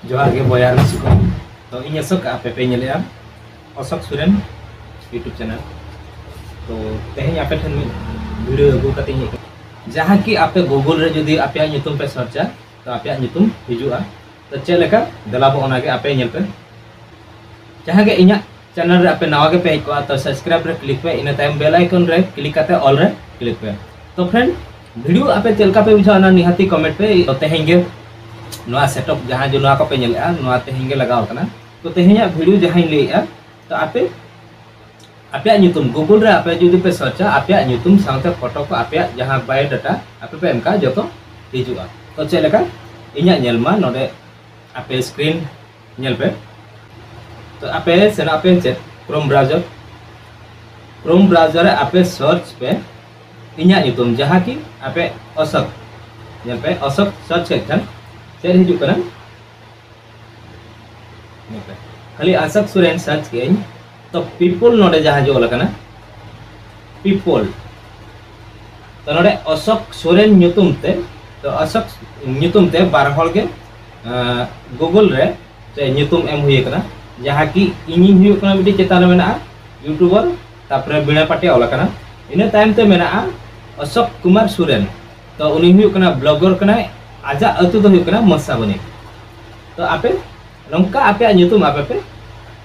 जोहार गे बयार सुको तो इन असक आपे पे नेलेया अशोक सोरेन यूट्यूब चैनल तो तेहें आपे ठन वीडियो अगु कते जहाँ कि आपे गूगल रे जदि आपे ᱧᱩᱛᱩᱢ पे सर्चा तो आपे ᱧᱩᱛᱩम हिजुआ तो चे लेका दलाबो ओना गे आपे नेल पे जहाँ के इना चैनल रे आपे नवा गे पे को तो सब्सक्राइब रे क्लिक पे इन टाइम बेल आइकन रे क्लिक करते ऑल रे क्लिक पे तो फ्रेंड वीडियो आपे चलका पे बुझा ना निहाती कमेंट पे तो तेहें गे नवा सेटअप जहाँ जो नवा को पे नेलेआ नवा तेहें गे लगाव कना तो तेहें वीडियो जहाँ लेआ तो आपे आपे ᱧᱩᱛᱩᱢ गूगल रे आपे जुदी पे सर्चा आपे ᱧᱩᱛᱩᱢ साथे फोटो को आपे जहाँ बायोडाटा आपे पे एमका जतो हिजुआ तो चे लेका इना नेलमा नोडे आपे स्क्रीन नेल पे तो आपे सेना पे चे क्रोम ब्राउज़र आपे सर्च पे इना ᱧᱩᱛᱩᱢ जहाँ की आपे अशोक नेल पे अशोक सर्च करन चे हिजु कना खाली अशोक सोरेन सर्च के तो पीपल नोडे जहाँ जो लकना पीपल तो नोडे अशोक सोरेन ᱧᱩᱛᱩᱢ ते तो अशोक ᱧᱩᱛᱩᱢ ते बार हल के गूगल रे से ᱧᱩᱛᱩᱢ एम हुई कना जहाँ की इनी हुई कना मिडी चेतान मेना यूट्यूबर तापरे बिना पाटे ओलकना इन टाइम ते मेना अशोक कुमार सोरेन तो उनी हुई कना ब्लॉगर कना आजा अतु तो हुई कना मसाबनी तो आपे नंका आपे ᱧᱩᱛᱩᱢ आपे पे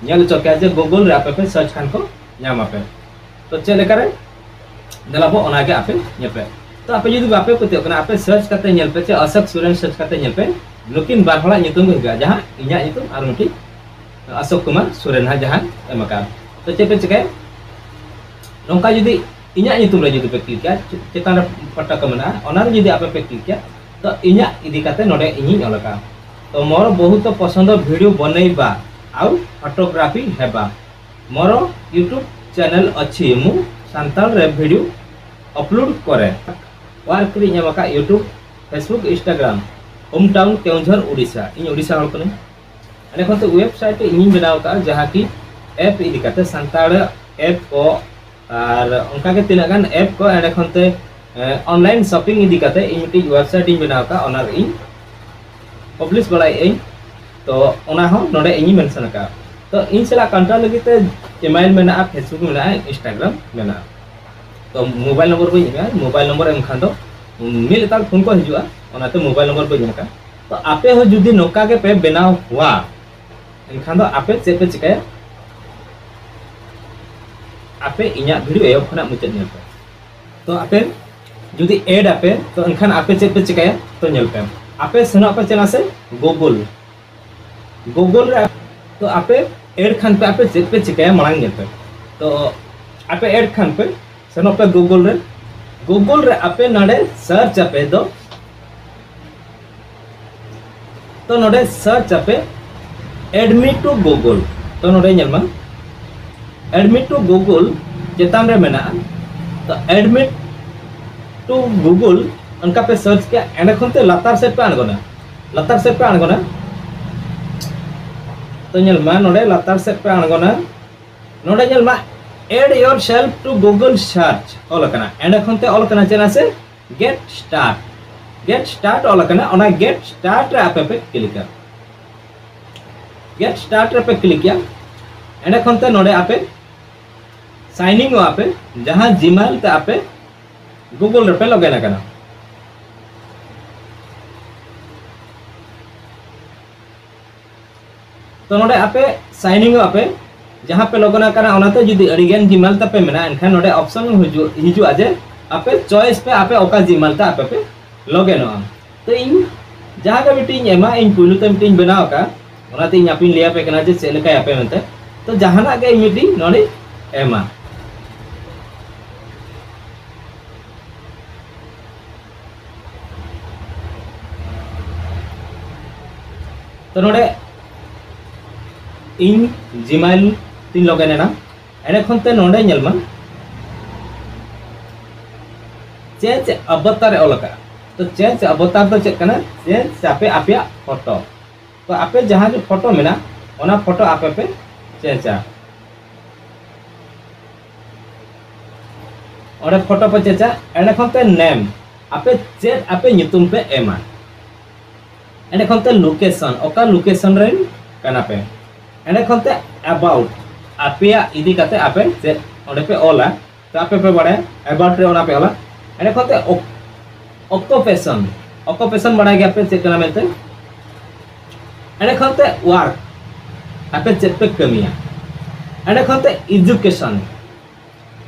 नेल चोके जे गूगल रे आपे पे सर्च खान को नाम आपे तो चे लेका रे दलाबो ओना गे आपे नेपे तो आपे जदि बापे पते कना आपे सर्च करते नेल पे चे अशोक सोरेन सर्च करते नेल पे लेकिन बार हला ᱧᱩᱛᱩम हिगा जहां इना ᱧᱩᱛᱩम आर मिटी अशोक कुमार सोरेन हा जहां एमका तो चे पे चके नोंका जदि इना ᱧᱩᱛᱩम रे जदि पे क्लिक किया चेतान रे फटा को मना ओना रे जदि आपे पे क्लिक किया तो इना इदी काते नोडे इनी अलका तो मोर बहुत पसंद वीडियो बनैबा आउ फोटोग्राफी हेबा मोर यूट्यूब चैनल अच्छी मु सांताल रे वीडियो अपलोड करे वर्क रे नेमका YouTube Facebook Instagram home town Keonjhar Odisha in Odisha हल कने अने खते वेबसाइट इन बनाव का जहां की ऐप इदी काते सांताल ऐप को आर उनका के तिना गान ऐप को अने खते ऑनलाइन शॉपिंग इदी काते इन मिटी वेबसाइट इन बनाव का ओनर इन पब्लिश बड़ाई तो ओना हो नोडे इनी मेंशन का तो इन सला कंट्रोल लगी ते ईमेल मेना फेसबुक मेना इंस्टाग्राम मेना तो मोबाइल नंबर बई मोबाइल नंबर एम खान दो मिल ताल फोन को हिजुआ ओनाते मोबाइल नंबर बई का तो आपे हो जुदी नोका के पे बनाव हुआ एनखान दो आपे से पे चिकाय आपे इना वीडियो एप खना मुचाद नेल पे तो आपे जुदी ऐड आपे तो एनखान आपे से पे चिकाय तो नेल पे आपे सनो पे चला से गूगल रे तो आपे ऐड खान पे आपे चेक पे चिकाय मांग नेल पे तो आपे ऐड खान पे सनो पे गूगल रे आपे नडे सर्च आपे दो तो नडे सर्च आपे एडमी टू गूगल तो नडे नेलमा एडमी टू गूगल चेतान रे मेना तो एडमी टू गूगल उनका पे सर्च किया एंड खनते लातार सेट पे आणगोना तो नेलमा नोडे लातार सेट पे आणगोना नोडे नेलमा add yourself to Google search ओलकना एंड खनते ओलकना चेना से गेट स्टार्ट ओलकना ओना गेट स्टार्ट रे आपे पे क्लिक कर गेट स्टार्ट रे पे क्लिक किया एंड खनते नोडे आपे साइनिंग आपे जहां जीमेल ते आपे गूगल रे पे लॉगिन करना तो नोडे आपे साइनिंग आपे जहां पे लगना करना ओनाते जुदी अडिगेन जीमेल तपे मेना एनखान नोडे ऑप्शन हिजु आजे आपे चॉइस पे आपे ओका जीमेल ता आपे पे लॉगिन हो तो इन जहां का मीटिंग एमा इन पुलु ते मीटिंग बनाव का ओनाते इन आपिन लिया पे कना जे सेलका आपे मनते तो जहाना के मीटिंग नोडे एमा तो नोडे इन जीमेल तीन लॉगिन ना एने खनते नोडे नेलमा चेंज अवतार ओलका तो चेंज अवतार तो चेक कना चेंज आपे आपया फोटो तो आपे जहां जो फोटो मेना ओना फोटो आपे पे चेंज और फोटो पे चेंज एने खनते नेम आपे चेक आपे ᱧᱩᱛᱩᱢ पे एमा एंड खनते लोकेशन ओका लोकेशन रे कना पे एंड खनते अबाउट आपेया इदी काते आपे से ओंडे पे ओला तो आपे पे बड़े अबाउट रे ओना पे ओला एंड खनते ऑक्यूपेशन बड़ा गया पे चेक करना मिलते एंड खनते वर्क आपे चेक पे कमिया एंड खनते एजुकेशन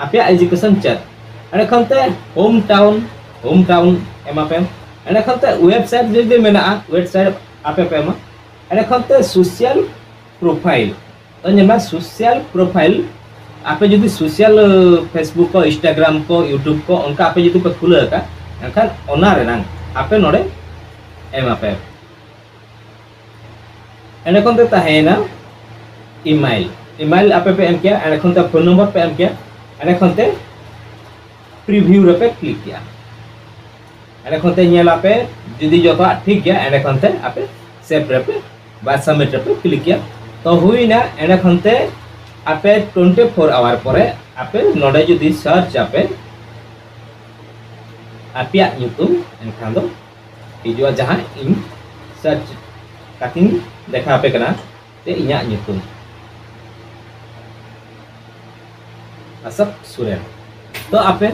आपे एजुकेशन चेक एंड खनते होम टाउन एमा पे एंड खनते वेबसाइट जे मेना वेबसाइट आपे पे एमा एंड खनते सोशल प्रोफाइल तो जेमा सोशल प्रोफाइल आपे जदि सोशल फेसबुक को इंस्टाग्राम को यूट्यूब को उनका आपे जदि पे खुले का एनखान ओना रेनांग आपे नोडे एमा पे एंड खनते ताहेना ईमेल आपे पे एम किया एंड खनते फोन नंबर पे एम किया एंड खनते प्रीव्यू रे पे क्लिक किया एंड खनते नेला पे जदि जतो ठीक गया एंड खनते आपे सेव रे पे बा सबमिट रे पे क्लिक किया तो हुईना एंड खनते आपे 24 आवर परे आपे नोडे जदि सर्च आपे आपिया ᱧᱩᱛᱩᱢ एनखान दो हिजुआ जहां इन सर्च काकिन देखा आपे कना ते इᱧᱟ ᱧᱩᱛᱩᱢ असक सुरेन तो आपे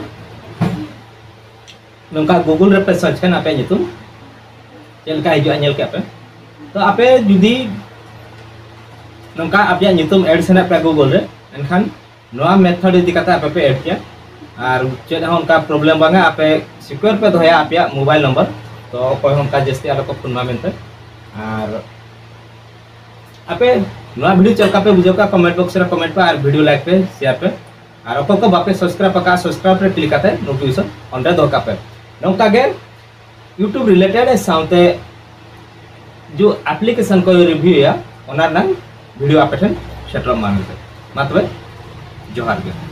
नंका गूगल रे पे सर्च करना आपे ᱧᱩᱛᱩम चेलका हिजुआ नेल के आपे तो आपे जुदी नंका आपया ᱧᱩᱛᱩम ऐड सेना पे गूगल रे एनखान नोआ मेथड इदी कता आपे पे ऐड किया और चेद उनका प्रॉब्लम बांगा आपे सिक्योर पे दोया आपया मोबाइल नंबर तो कोई उनका जस्ती आलो को फोन मेनते और आपे नोआ वीडियो चलका पे बुझो का कमेंट बॉक्स रे कमेंट पे और वीडियो लाइक पे शेयर पे और ओको को बापे सब्सक्राइब पका सब्सक्राइब रे क्लिक करते नोटिफिकेशन ऑन रे दोका पे नोका गे YouTube रिलेटेड साउते जो एप्लीकेशन को रिव्यू या ओनर ना वीडियो आपे ठन सेटल मानते मतलब जोहार गे।